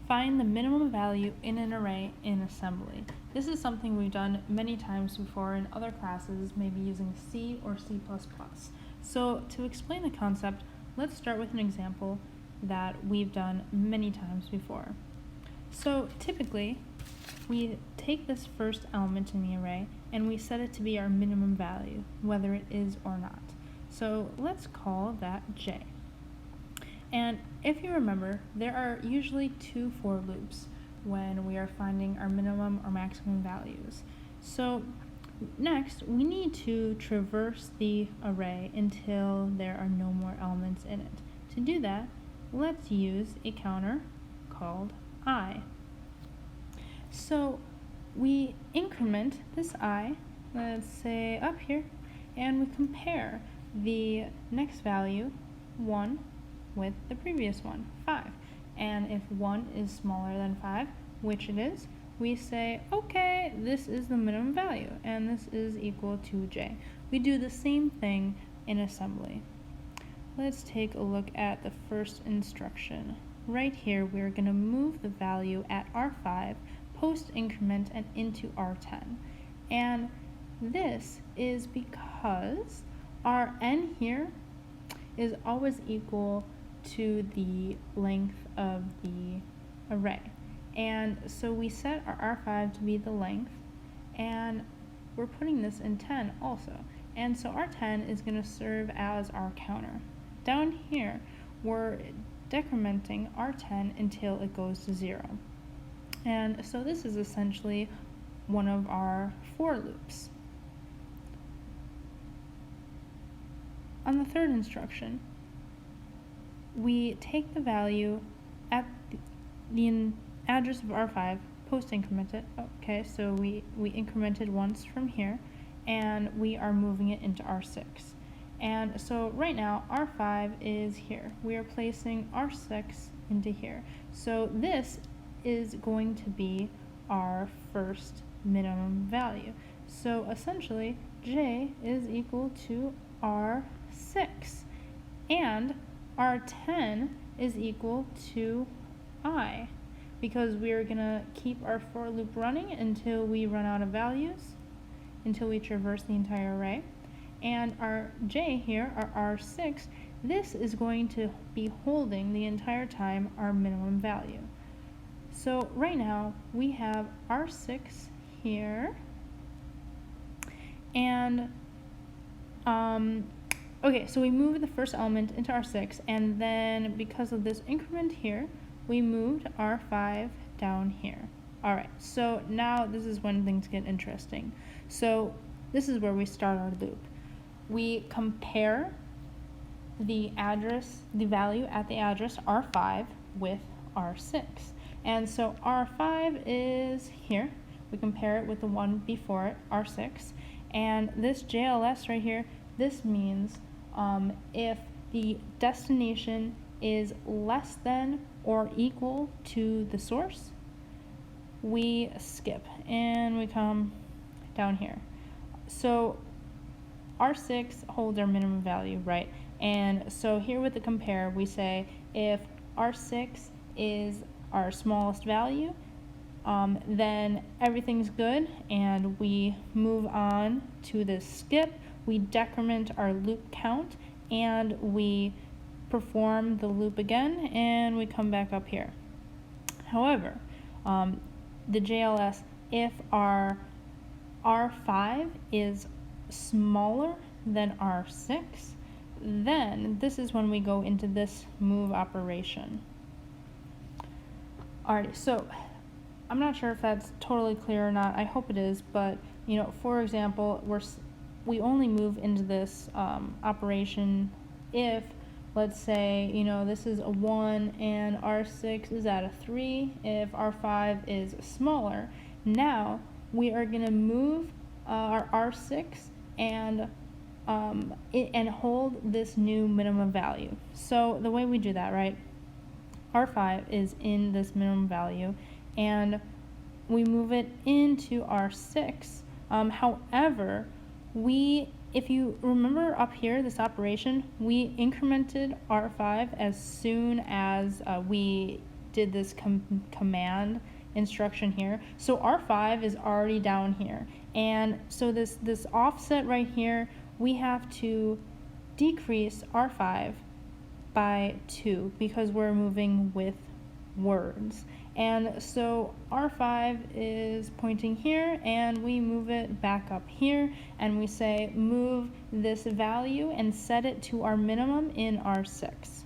Find the minimum value in an array in assembly. This is something we've done many times before in other classes, maybe using C or C++. So to explain the concept, let's start with an example that we've done many times before. So typically, we take this first element in the array and we set it to be our minimum value, whether it is or not. So let's call that J. And if you remember, there are usually two for loops when we are finding our minimum or maximum values. So next, we need to traverse the array until there are no more elements in it. To do that, let's use a counter called I. So we increment this I, let's say up here, and we compare the next value, 1, with the previous one, 5. And if 1 is smaller than 5, which it is, we say, okay, this is the minimum value, and this is equal to J. We do the same thing in assembly. Let's take a look at the first instruction. Right here, we're going to move the value at R5, post increment, and into R10. And this is because our n here is always equal to the length of the array. And so we set our R5 to be the length, and we're putting this in 10 also. And so R10 is going to serve as our counter. Down here, we're decrementing R10 until it goes to 0. And so this is essentially one of our for loops. On the third instruction, we take the value at the address of R5, post increment it. Okay, so we incremented once from here, and we are moving it into R6. And so right now, R5 is here. We are placing R6 into here. So this is going to be our first minimum value. So essentially, J is equal to R6, and R10 is equal to I, because we're going to keep our for loop running until we run out of values, until we traverse the entire array. And our J here, our R6, this is going to be holding the entire time our minimum value. So right now, we have R6 here, and okay, so we move the first element into R6, and then because of this increment here, we moved R5 down here. Alright, so now this is when things get interesting. So this is where we start our loop. We compare the value at the address R5 with R6. And so R5 is here. We compare it with the one before it, R6. And this JLS right here, this means if the destination is less than or equal to the source, we skip and we come down here. So R6 holds our minimum value, right? And so here with the compare, we say if R6 is our smallest value, then everything's good, and we move on to this skip. We decrement our loop count, and we perform the loop again, and we come back up here. However, the JLS, if our R5 is smaller than R6, then this is when we go into this move operation. Alright, so I'm not sure if that's totally clear or not. I hope it is, but for example, we only move into this operation if, let's say, this is a 1 and R6 is at a 3. If R5 is smaller, now we are going to move our R6 and hold this new minimum value. So the way we do that, right? R5 is in this minimum value, and we move it into R6. However, if you remember up here, this operation, we incremented R5 as soon as we did this command instruction here. So R5 is already down here. And so this offset right here, we have to decrease R5 by 2 because we're moving with words. And so R5 is pointing here, and we move it back up here, and we say move this value and set it to our minimum in R6.